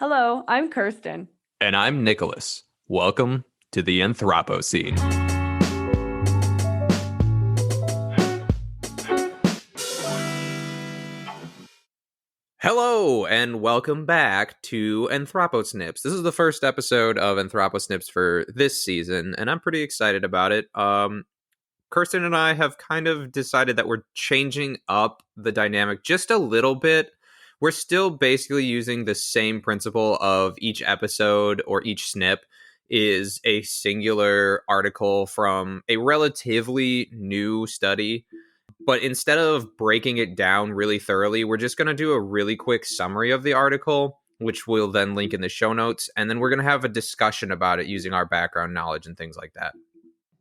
Hello, I'm Kirsten. And I'm Nicholas. Welcome to the Anthropocene. Hello, and welcome back to Anthropo Snips. This is the first episode of Anthropo Snips for this season, and I'm pretty excited about it. Kirsten and I have kind of decided that we're changing up the dynamic just a little bit. We're still basically using the same principle of each episode or each snip is a singular article from a relatively new study. But instead of breaking it down really thoroughly, we're just going to do a really quick summary of the article, which we'll then link in the show notes. And then we're going to have a discussion about it using our background knowledge and things like that.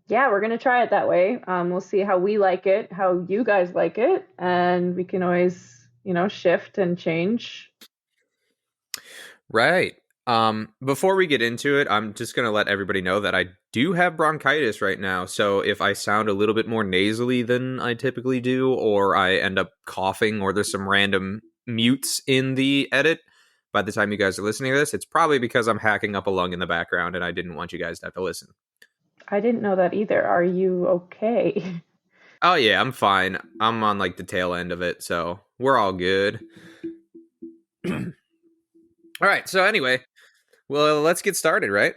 Yeah, we're going to try it that way. We'll see how we like it, how you guys like it, and we can always, shift and change. Right. Before we get into it, I'm just going to let everybody know that I do have bronchitis right now. So if I sound a little bit more nasally than I typically do, or I end up coughing, or there's some random mutes in the edit by the time you guys are listening to this, it's probably because I'm hacking up a lung in the background and I didn't want you guys to have to listen. I didn't know that either. Are you okay? Oh, yeah, I'm fine. I'm on like the tail end of it, so we're all good. All right. So anyway, well, let's get started, right?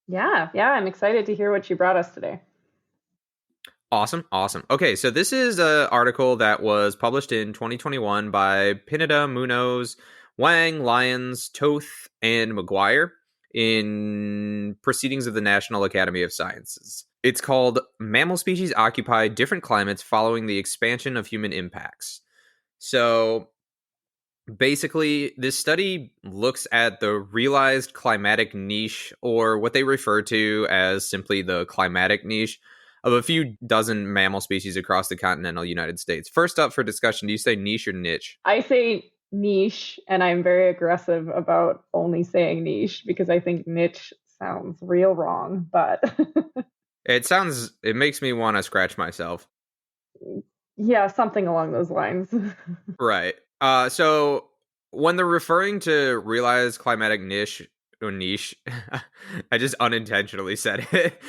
Yeah, I'm excited to hear what you brought us today. Awesome. Okay, so this is an article that was published in 2021 by Pineda, Munoz, Wang, Lyons, Toth, and McGuire in Proceedings of the National Academy of Sciences. It's called Mammal Species Occupy Different Climates Following the Expansion of Human Impacts. So basically, this study looks at the realized climatic niche, or what they refer to as simply the climatic niche, of a few dozen mammal species across the continental United States. First up for discussion, do you say niche or niche? I say niche, and I'm very aggressive about only saying niche because I think niche sounds real wrong, but It makes me want to scratch myself. yeah, something along those lines. Right. So when they're referring to realized climatic niche or niche, I just unintentionally said it.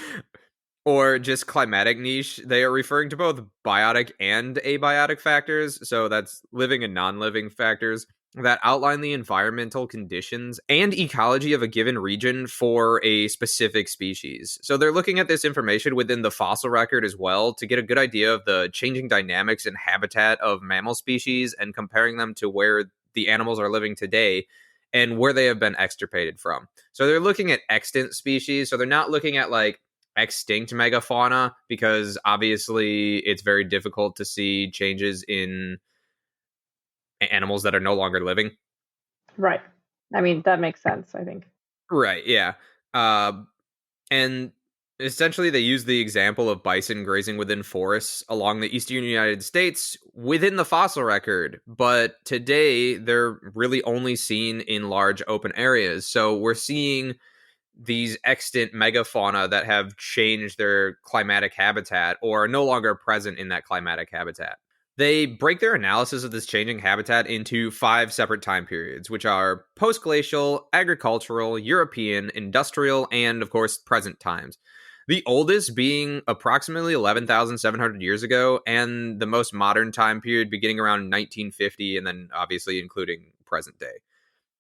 Or just climatic niche, they are referring to both biotic and abiotic factors, so that's living and non-living factors that outline the environmental conditions and ecology of a given region for a specific species. So they're looking at this information within the fossil record as well to get a good idea of the changing dynamics and habitat of mammal species and comparing them to where the animals are living today and where they have been extirpated from. So they're looking at extant species, so they're not looking at like extinct megafauna, because obviously it's very difficult to see changes in animals that are no longer living. Right. I mean, that makes sense, I think. Right, yeah. And essentially they use the example of bison grazing within forests along the eastern United States within the fossil record, but today they're really only seen in large open areas. So we're seeing these extant megafauna that have changed their climatic habitat or are no longer present in that climatic habitat. They break their analysis of this changing habitat into 5 separate time periods, which are post-glacial, agricultural, European, industrial, and, of course, present times. The oldest being approximately 11,700 years ago, and the most modern time period beginning around 1950, and then obviously including present day.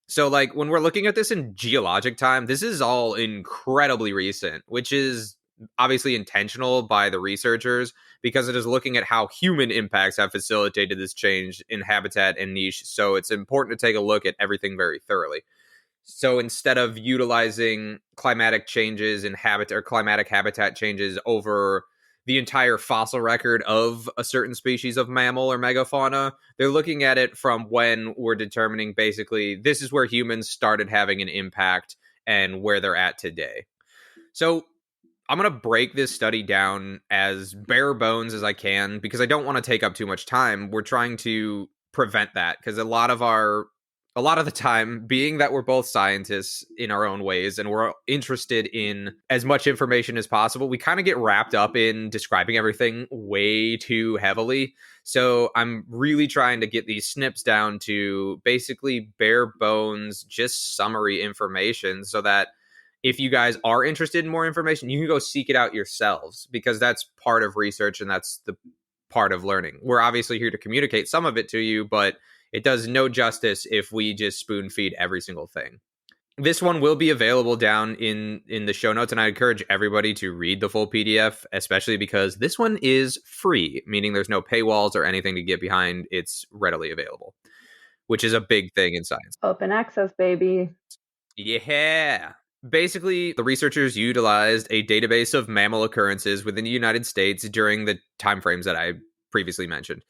So, like, when we're looking at this in geologic time, this is all incredibly recent, which is obviously intentional by the researchers because it is looking at how human impacts have facilitated this change in habitat and niche. So, it's important to take a look at everything very thoroughly. So, instead of utilizing climatic changes in habitat or climatic habitat changes over the entire fossil record of a certain species of mammal or megafauna, they're looking at it from when we're determining basically this is where humans started having an impact and where they're at today. So I'm going to break this study down as bare bones as I can because I don't want to take up too much time. We're trying to prevent that because a lot of our a lot of the time, being that we're both scientists in our own ways and we're interested in as much information as possible, we kind of get wrapped up in describing everything way too heavily. So I'm really trying to get these snips down to basically bare bones, just summary information so that if you guys are interested in more information, you can go seek it out yourselves, because that's part of research and that's the part of learning. We're obviously here to communicate some of it to you, but it does no justice if we just spoon feed every single thing. This one will be available down in the show notes, and I encourage everybody to read the full PDF, especially because this one is free, meaning there's no paywalls or anything to get behind. It's readily available, which is a big thing in science. Open access, baby. Yeah. Basically, the researchers utilized a database of mammal occurrences within the United States during the timeframes that I previously mentioned.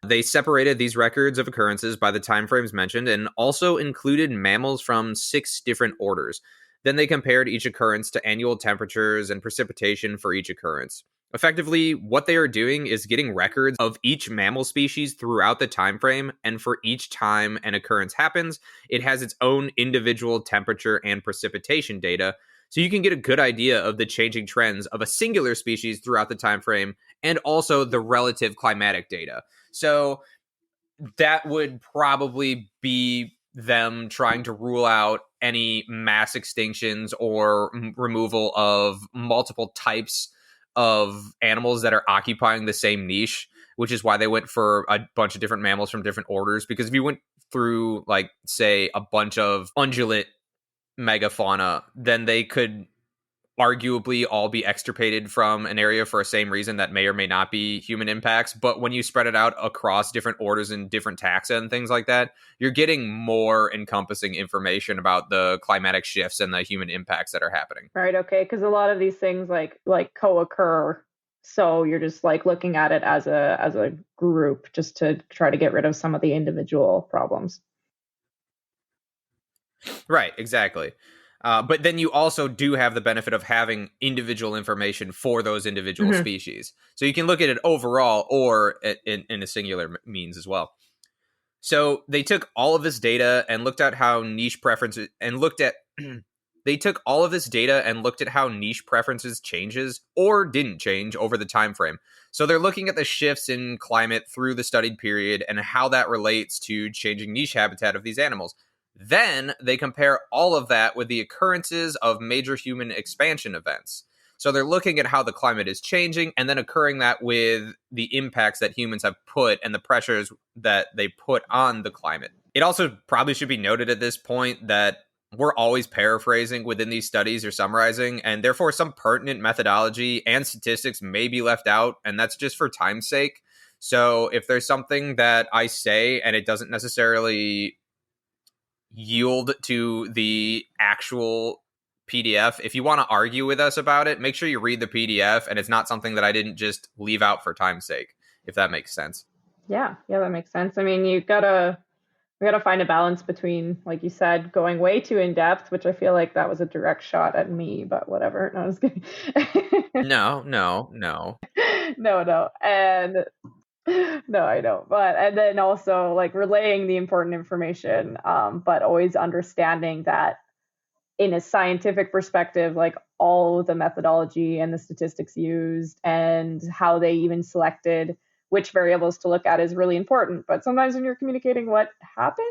They separated these records of occurrences by the timeframes mentioned and also included mammals from 6 different orders. Then they compared each occurrence to annual temperatures and precipitation for each occurrence. Effectively, what they are doing is getting records of each mammal species throughout the time frame, and for each time an occurrence happens, it has its own individual temperature and precipitation data, so you can get a good idea of the changing trends of a singular species throughout the time frame and also the relative climatic data. So that would probably be them trying to rule out any mass extinctions or removal of multiple types of animals that are occupying the same niche, which is why they went for a bunch of different mammals from different orders. Because if you went through, like, say, a bunch of ungulate megafauna, then they could arguably all be extirpated from an area for a same reason that may or may not be human impacts. But when you spread it out across different orders and different taxa and things like that, you're getting more encompassing information about the climatic shifts and the human impacts that are happening. Right. Okay. Because a lot of these things like co-occur, so you're just like looking at it as a group, just to try to get rid of some of the individual problems. Right. Exactly. But then you also do have the benefit of having individual information for those individual species. So you can look at it overall or in a singular means as well. So they took all of this data and looked at how niche preferences and looked at they took all of this data and looked at how niche preferences changes or didn't change over the time frame. So they're looking at the shifts in climate through the studied period and how that relates to changing niche habitat of these animals. Then they compare all of that with the occurrences of major human expansion events. So they're looking at how the climate is changing and then occurring that with the impacts that humans have put and the pressures that they put on the climate. It also probably should be noted at this point that we're always paraphrasing within these studies or summarizing, and therefore some pertinent methodology and statistics may be left out, and that's just for time's sake. So if there's something that I say and it doesn't necessarily yield to the actual PDF, if you want to argue with us about it, make sure you read the PDF and it's not something that I didn't just leave out for time's sake, if that makes sense. Yeah, that makes sense. I mean, we gotta find a balance between, like you said, going way too in depth, which I feel like that was a direct shot at me, but whatever. No, I was kidding. No. No, and no, I don't. But and then also like relaying the important information, but always understanding that in a scientific perspective, like all the methodology and the statistics used and how they even selected which variables to look at is really important. But sometimes when you're communicating what happened,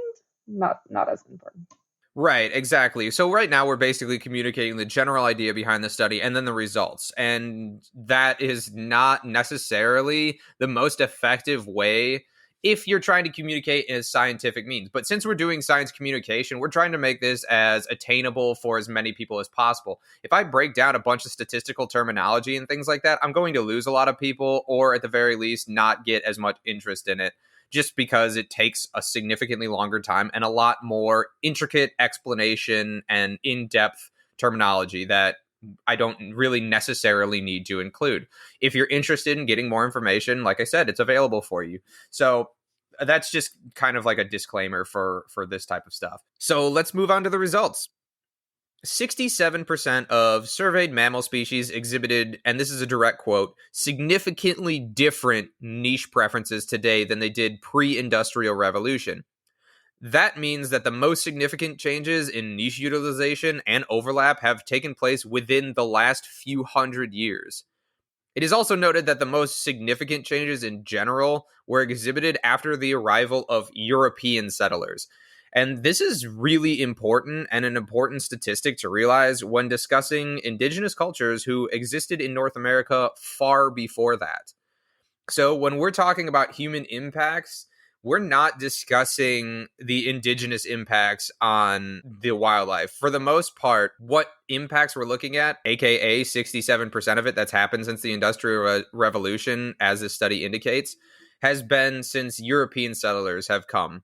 not as important. Right, exactly. So right now we're basically communicating the general idea behind the study and then the results. And that is not necessarily the most effective way if you're trying to communicate in a scientific means. But since we're doing science communication, we're trying to make this as attainable for as many people as possible. If I break down a bunch of statistical terminology and things like that, I'm going to lose a lot of people, or at the very least not get as much interest in it, just because it takes a significantly longer time and a lot more intricate explanation and in-depth terminology that I don't really necessarily need to include. If you're interested in getting more information, like I said, it's available for you. So that's just kind of like a disclaimer for this type of stuff. So let's move on to the results. 67% of surveyed mammal species exhibited, and this is a direct quote, significantly different niche preferences today than they did pre-industrial revolution. That means that the most significant changes in niche utilization and overlap have taken place within the last few hundred years. It is also noted that the most significant changes in general were exhibited after the arrival of European settlers. And this is really important and an important statistic to realize when discussing indigenous cultures who existed in North America far before that. So when we're talking about human impacts, we're not discussing the indigenous impacts on the wildlife. For the most part, what impacts we're looking at, aka 67% of it that's happened since the Industrial Revolution, as this study indicates, has been since European settlers have come.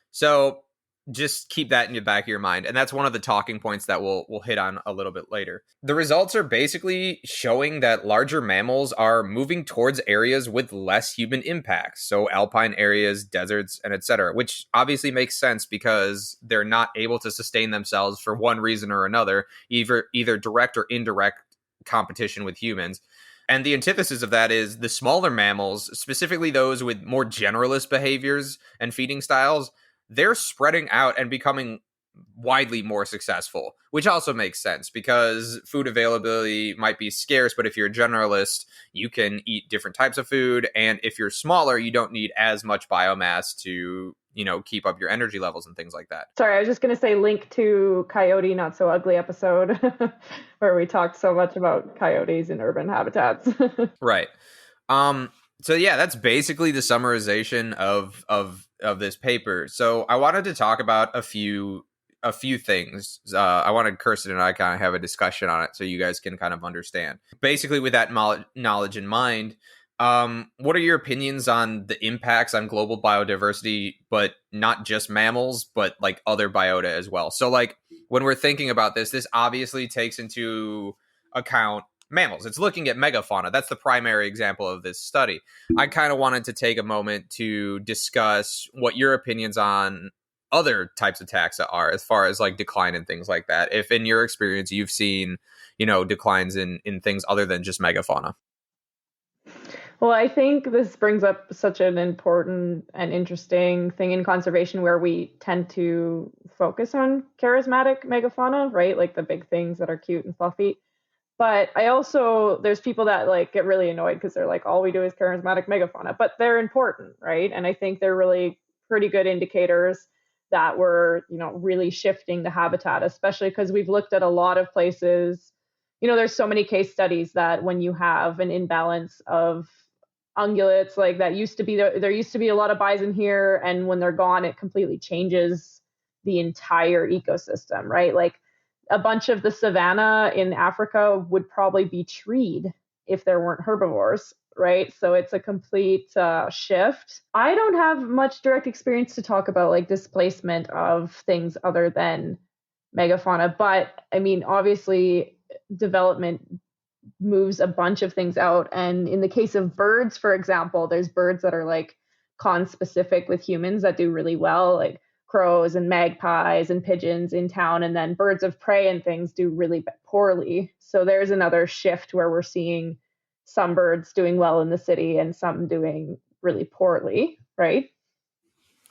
So just keep that in the back of your mind. And that's one of the talking points that we'll hit on a little bit later. The results are basically showing that larger mammals are moving towards areas with less human impacts. So alpine areas, deserts, and etc., which obviously makes sense because they're not able to sustain themselves for one reason or another, either direct or indirect competition with humans. And the antithesis of that is the smaller mammals, specifically those with more generalist behaviors and feeding styles, they're spreading out and becoming widely more successful, which also makes sense because food availability might be scarce, but if you're a generalist, you can eat different types of food. And if you're smaller, you don't need as much biomass to, keep up your energy levels and things like that. Sorry, I was just going to say link to Coyote Not So Ugly episode where we talked so much about coyotes in urban habitats. Right. So yeah, that's basically the summarization of this paper. So I wanted to talk about a few things. I wanted Kirsten and I kind of have a discussion on it so you guys can kind of understand. Basically, with that knowledge in mind, what are your opinions on the impacts on global biodiversity, but not just mammals, but like other biota as well? So like when we're thinking about this obviously takes into account mammals. It's looking at megafauna. That's the primary example of this study. I kind of wanted to take a moment to discuss what your opinions on other types of taxa are as far as like decline and things like that. If in your experience you've seen, declines in things other than just megafauna. Well, I think this brings up such an important and interesting thing in conservation where we tend to focus on charismatic megafauna, right? Like the big things that are cute and fluffy. But there's people that like get really annoyed because they're like, all we do is charismatic megafauna, but they're important, right? And I think they're really pretty good indicators that we're, really shifting the habitat, especially because we've looked at a lot of places. There's so many case studies that when you have an imbalance of ungulates, like that there used to be a lot of bison here, and when they're gone, it completely changes the entire ecosystem, right? Like a bunch of the savanna in Africa would probably be treed if there weren't herbivores, right? So it's a complete shift. I don't have much direct experience to talk about like displacement of things other than megafauna, but I mean, obviously, development moves a bunch of things out. And in the case of birds, for example, there's birds that are like con-specific with humans that do really well, like crows and magpies and pigeons in town, and then birds of prey and things do really poorly. So there's another shift where we're seeing some birds doing well in the city and some doing really poorly, right?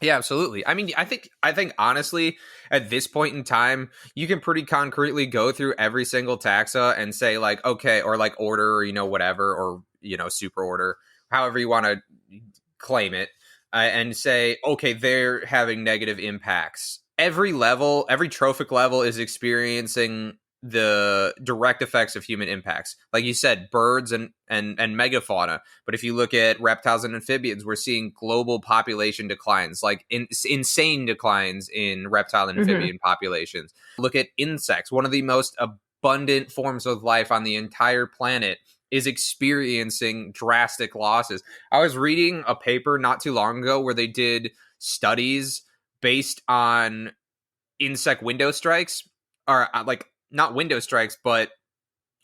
Yeah, absolutely. I mean, I think honestly, at this point in time, you can pretty concretely go through every single taxa and say like, okay, or like order, or whatever, or super order, however you want to claim it, and say, okay, they're having negative impacts. Every trophic level is experiencing the direct effects of human impacts. Like you said, birds and megafauna. But if you look at reptiles and amphibians, we're seeing global population declines, like insane declines in reptile and amphibian populations. Look at insects. One of the most abundant forms of life on the entire planet is experiencing drastic losses. I was reading a paper not too long ago where they did studies based on insect window strikes, or like not window strikes, but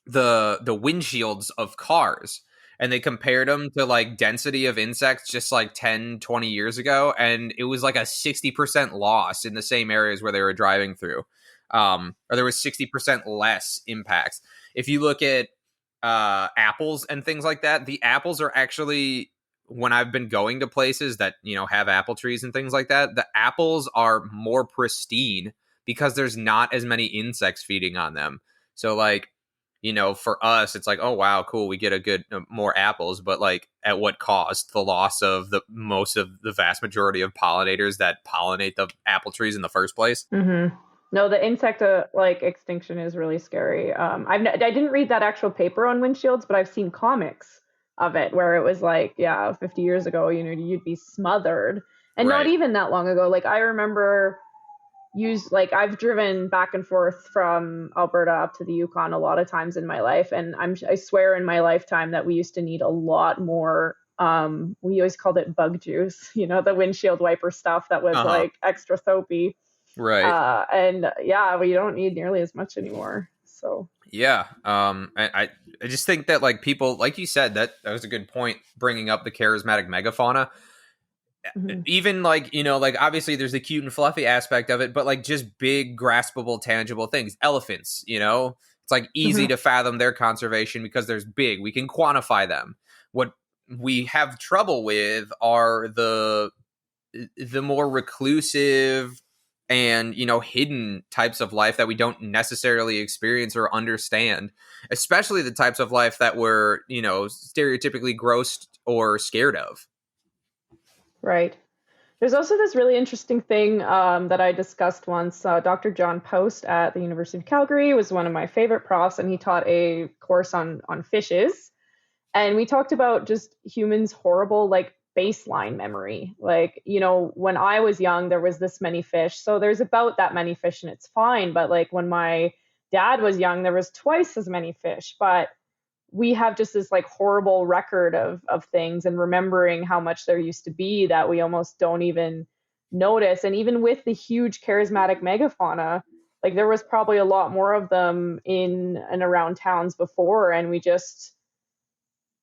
the windshields of cars. And they compared them to like density of insects just like 10, 20 years ago. And it was like a 60% loss in the same areas where they were driving through. Or there was 60% less impacts. If you look at apples and things like that, the apples are actually when I've been going to places that, have apple trees and things like that, the apples are more pristine because there's not as many insects feeding on them. So like, for us, it's like, oh wow, cool, we get a good more apples, but like at what cost? The loss of the vast majority of pollinators that pollinate the apple trees in the first place. Mm-hmm. No, the insect like extinction is really scary. I didn't read that actual paper on windshields, but I've seen comics of it where it was like, yeah, 50 years ago, you'd be smothered, and not Right. even that long ago. Like I remember I've driven back and forth from Alberta up to the Yukon a lot of times in my life, and I swear in my lifetime that we used to need a lot more. We always called it bug juice, the windshield wiper stuff that was Uh-huh. like extra soapy. Right. And yeah, we don't need nearly as much anymore. So Yeah. I just think that like people, like you said, that was a good point, bringing up the charismatic megafauna. mhm. Even like, like obviously there's the cute and fluffy aspect of it, but like just big, graspable, tangible things. Elephants, it's like easy Mhm. to fathom their conservation because there's big. We can quantify them. What we have trouble with are the more reclusive and hidden types of life that we don't necessarily experience or understand, especially the types of life that we're stereotypically grossed or scared of. Right. There's also this really interesting thing that I discussed once. Dr. John Post at the University of Calgary was one of my favorite profs, and he taught a course on fishes. And we talked about just humans' horrible like baseline memory. Like, when I was young, there was this many fish, so there's about that many fish, and it's fine. But like when my dad was young, there was twice as many fish, but we have just this like horrible record of things and remembering how much there used to be that we almost don't even notice. And even with the huge charismatic megafauna, like there was probably a lot more of them in and around towns before, and we just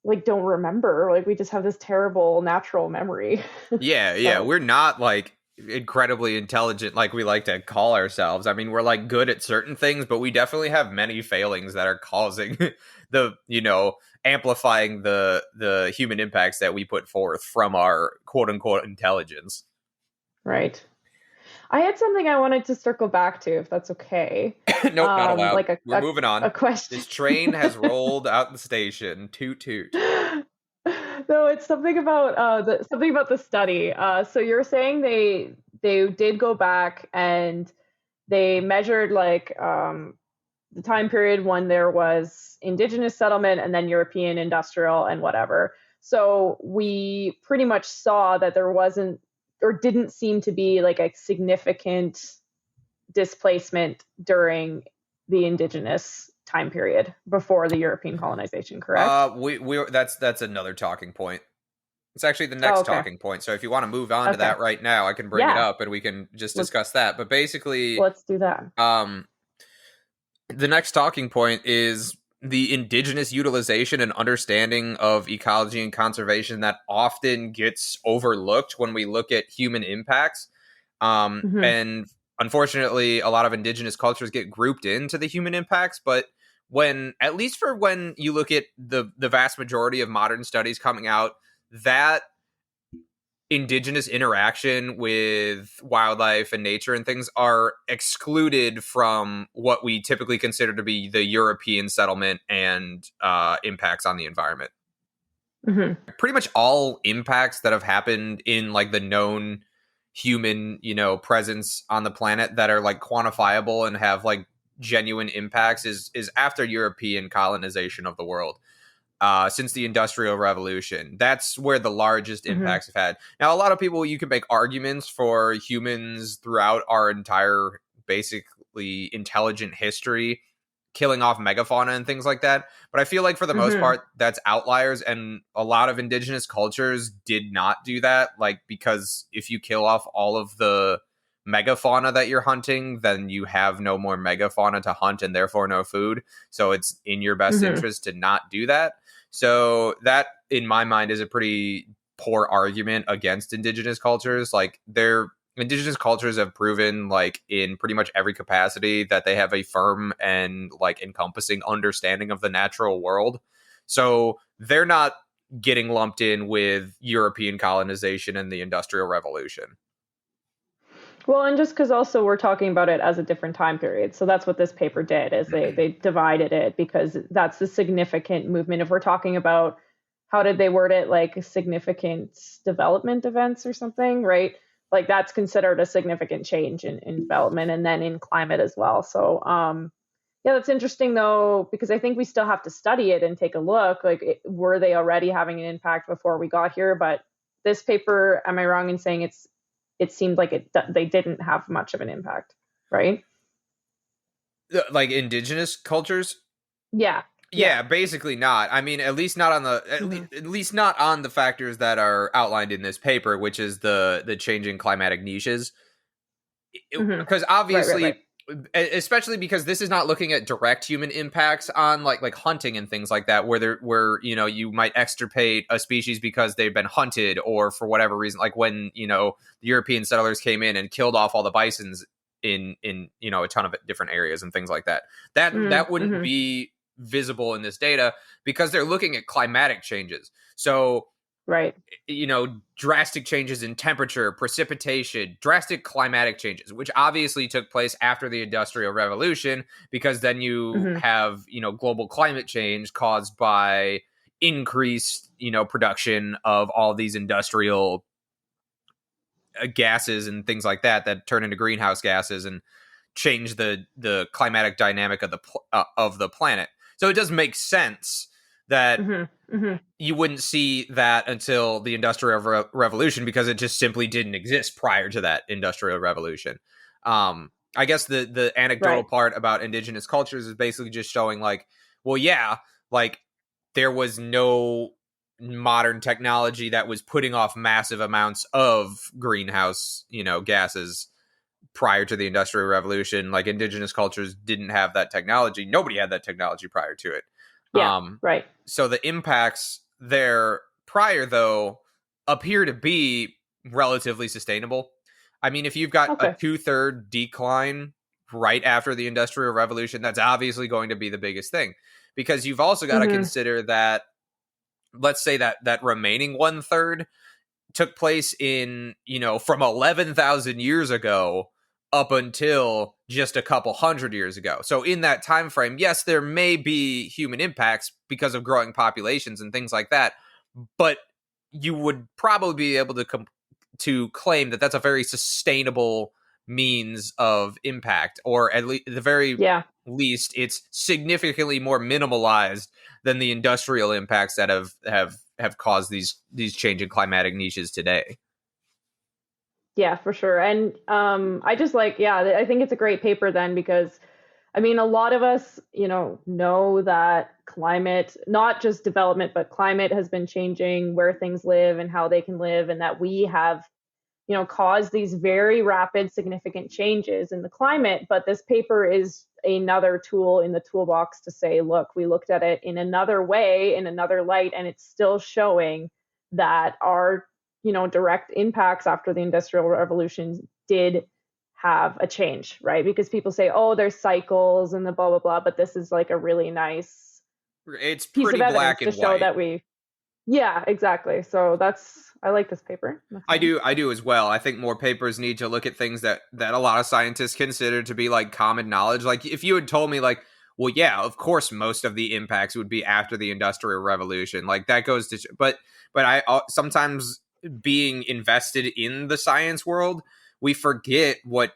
like don't remember. Like we just have this terrible natural memory. Yeah, So we're not like incredibly intelligent like we like to call ourselves. I mean, we're like good at certain things, but we definitely have many failings that are causing the, amplifying the human impacts that we put forth from our quote unquote intelligence. right. I had something I wanted to circle back to, if that's okay. Nope, not allowed. Like a, We're moving a on. question. This train has rolled out the station. Toot toot. No, it's something about the study. So you're saying they did go back and they measured like the time period when there was indigenous settlement and then European industrial and whatever. So we pretty much saw that there wasn't or didn't seem to be like a significant displacement during the indigenous time period before the European colonization, correct? We that's another talking point. It's actually the Oh, next okay. talking point. So if you want to move on to Okay. that right now, I can bring it Yeah, up and we can just let's discuss that. But basically, let's do that. the next talking point is the indigenous utilization and understanding of ecology and conservation that often gets overlooked when we look at human impacts. Hmm. And unfortunately, a lot of indigenous cultures get grouped into the human impacts. But at least for when you look at the vast majority of modern studies coming out, that indigenous interaction with wildlife and nature and things are excluded from what we typically consider to be the European settlement and impacts on the environment. Hmm. Pretty much all impacts that have happened in like the known human, presence on the planet that are like quantifiable and have like genuine impacts is after European colonization of the world. Since the Industrial Revolution. That's where the largest Hmm. impacts have had. Now, a lot of people, you can make arguments for humans throughout our entire, basically, intelligent history, killing off megafauna and things like that. But I feel like for the most Hmm. part, that's outliers. And a lot of indigenous cultures did not do that. Like, because if you kill off all of the megafauna that you're hunting, then you have no more megafauna to hunt and therefore no food. So it's in your best Hmm. interest to not do that. So that, in my mind, is a pretty poor argument against indigenous cultures. Like, their indigenous cultures have proven, like, in pretty much every capacity, that they have a firm and like encompassing understanding of the natural world. So they're not getting lumped in with European colonization and the Industrial Revolution. Well, and just because also we're talking about it as a different time period. So that's what this paper did is they divided it because that's the significant movement. If we're talking about how did they word it, like significant development events or something, right? Like that's considered a significant change in development and then in climate as well. So yeah, that's interesting though, because I think we still have to study it and take a look. Like, were they already having an impact before we got here? But this paper, am I wrong in saying it seemed like they didn't have much of an impact, right? Like indigenous cultures? Yeah, yeah, Yeah, basically not. I mean, at least not on the hmm at least not on the factors that are outlined in this paper, which is the changing climatic niches. hmm Because right, right, right. obviously, especially because this is not looking at direct human impacts on like hunting and things like that, where you might extirpate a species because they've been hunted or for whatever reason, like when the European settlers came in and killed off all the bisons in a ton of different areas and things like that. That wouldn't Mm-hmm. be visible in this data because they're looking at climatic changes. So Right. drastic changes in temperature, precipitation, drastic climatic changes, which obviously took place after the Industrial Revolution, because then you hmm have, global climate change caused by increased, production of all these industrial gases and things like that turn into greenhouse gases and change the climatic dynamic of the planet. So it does make sense that hmm hmm you wouldn't see that until the Industrial Revolution because it just simply didn't exist prior to that Industrial Revolution. I guess the anecdotal Right. part about indigenous cultures is basically just showing like, well, yeah, like there was no modern technology that was putting off massive amounts of greenhouse, gases prior to the Industrial Revolution. Like indigenous cultures didn't have that technology. Nobody had that technology prior to it. Yeah. Um, Right. so the impacts there prior, though, appear to be relatively sustainable. I mean, if you've got a Okay. two-third decline right after the Industrial Revolution, that's obviously going to be the biggest thing, because you've also got to hmm consider that, let's say that remaining one third took place in, from 11,000 years ago up until just a couple hundred years ago. So in that time frame, yes, there may be human impacts because of growing populations and things like that, but you would probably be able to claim that that's a very sustainable means of impact, or at least the very Yeah. least it's significantly more minimalized than the industrial impacts that have caused these changing climatic niches today. Yeah, for sure. And I just like, yeah, I think it's a great paper then because I mean, a lot of us, know that climate, not just development, but climate has been changing where things live and how they can live, and that we have, caused these very rapid, significant changes in the climate. But this paper is another tool in the toolbox to say, look, we looked at it in another way, in another light, and it's still showing that our, direct impacts after the Industrial Revolution did have a change, right? Because people say, oh, there's cycles and the blah, blah, blah. But this is like a really nice It's piece of pretty evidence black to and show white. that yeah, exactly. So I like this paper. I do as well. I think more papers need to look at things that a lot of scientists consider to be like common knowledge. Like if you had told me like, well, yeah, of course most of the impacts would be after the Industrial Revolution. Like that goes to but I sometimes, being invested in the science world, we forget what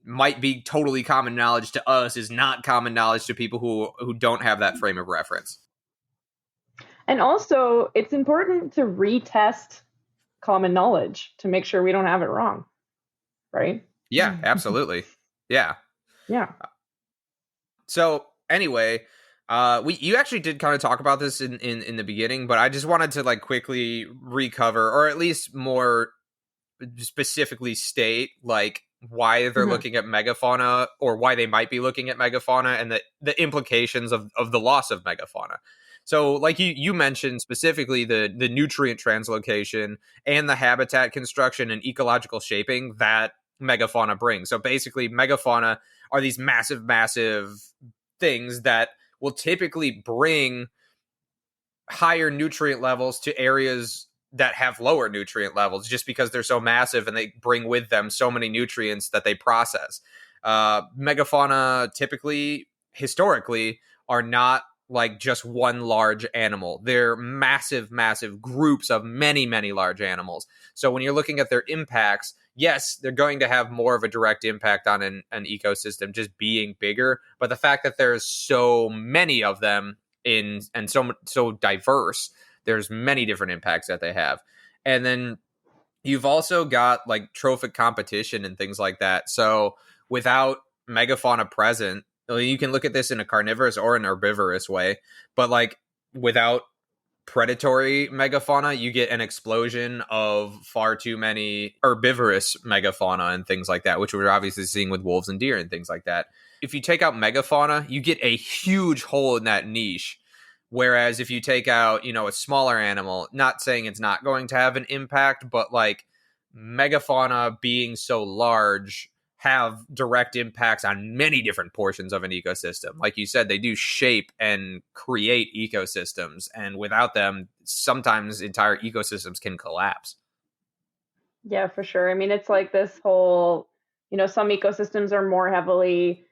might be totally common knowledge to us is not common knowledge to people who don't have that frame of reference. And also, it's important to retest common knowledge to make sure we don't have it wrong, right? Yeah, absolutely. Yeah. Yeah. So anyway, we you actually did kind of talk about this in the beginning, but I just wanted to like quickly recover, or at least more specifically state like why they're hmm looking at megafauna, or why they might be looking at megafauna, and the implications of the loss of megafauna. So like you mentioned specifically the nutrient translocation and the habitat construction and ecological shaping that megafauna brings. So basically megafauna are these massive things that will typically bring higher nutrient levels to areas that have lower nutrient levels just because they're so massive and they bring with them so many nutrients that they process. Megafauna typically, historically, are not like just one large animal. They're massive, massive groups of many, many large animals. So when you're looking at their impacts, yes, they're going to have more of a direct impact on an ecosystem just being bigger. But the fact that there's so many of them and so diverse, there's many different impacts that they have. And then you've also got like trophic competition and things like that. So without megafauna present, you can look at this in a carnivorous or an herbivorous way, but like without predatory megafauna, you get an explosion of far too many herbivorous megafauna and things like that, which we're obviously seeing with wolves and deer and things like that. If you take out megafauna, you get a huge hole in that niche. Whereas if you take out, a smaller animal, not saying it's not going to have an impact, but like megafauna being so large have direct impacts on many different portions of an ecosystem. Like you said, they do shape and create ecosystems. And without them, sometimes entire ecosystems can collapse. Yeah, for sure. I mean, it's like this whole, some ecosystems are more heavily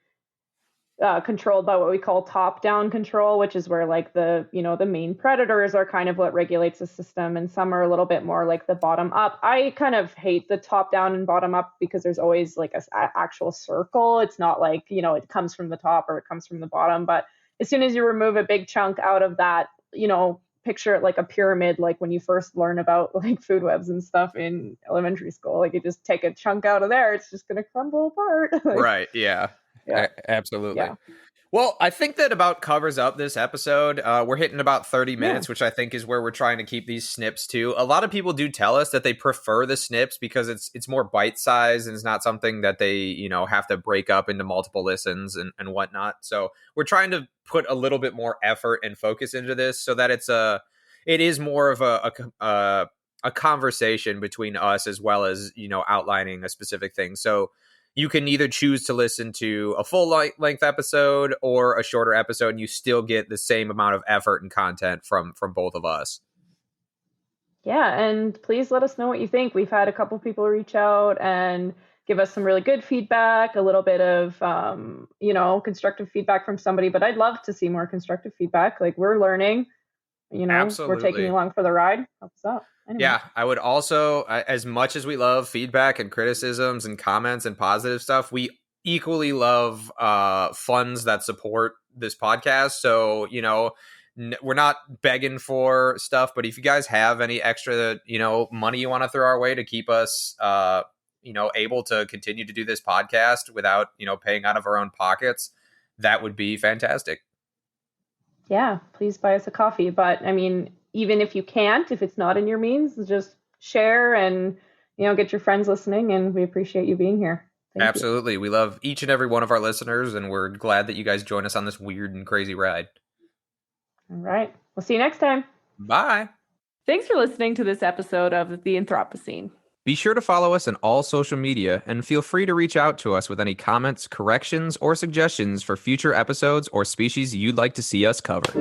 controlled by what we call top-down control, which is where like the main predators are kind of what regulates the system, and some are a little bit more like the bottom-up. I kind of hate the top-down and bottom-up because there's always like a actual circle. It's not like it comes from the top or it comes from the bottom. But as soon as you remove a big chunk out of that, picture it like a pyramid, like when you first learn about like food webs and stuff in elementary school. Like you just take a chunk out of there, it's just gonna crumble apart. Like, right. Yeah. yeah. Absolutely. Yeah. Well, I think that about covers up this episode. We're hitting about 30 minutes, Yeah. which I think is where we're trying to keep these snips to. A lot of people do tell us that they prefer the snips because it's more bite size and it's not something that they, have to break up into multiple listens and whatnot. So we're trying to put a little bit more effort and focus into this so that it is more of a conversation between us as well as, outlining a specific thing. So you can either choose to listen to a full length episode or a shorter episode, and you still get the same amount of effort and content from both of us. Yeah, and please let us know what you think. We've had a couple people reach out and give us some really good feedback, a little bit of constructive feedback from somebody, but I'd love to see more constructive feedback. Like we're learning, Absolutely. we're taking you along for the ride. Help us out. Anyway. Yeah, I would also, as much as we love feedback and criticisms and comments and positive stuff, we equally love funds that support this podcast. So, we're not begging for stuff, but if you guys have any extra, money you want to throw our way to keep us, able to continue to do this podcast without, paying out of our own pockets, that would be fantastic. Yeah, please buy us a coffee. But I mean, even if you can't, if it's not in your means, just share and, get your friends listening. And we appreciate you being here. Thank Absolutely. You. We love each and every one of our listeners, and we're glad that you guys join us on this weird and crazy ride. All right. We'll see you next time. Bye. Thanks for listening to this episode of The Anthropocene. Be sure to follow us on all social media and feel free to reach out to us with any comments, corrections, or suggestions for future episodes or species you'd like to see us cover.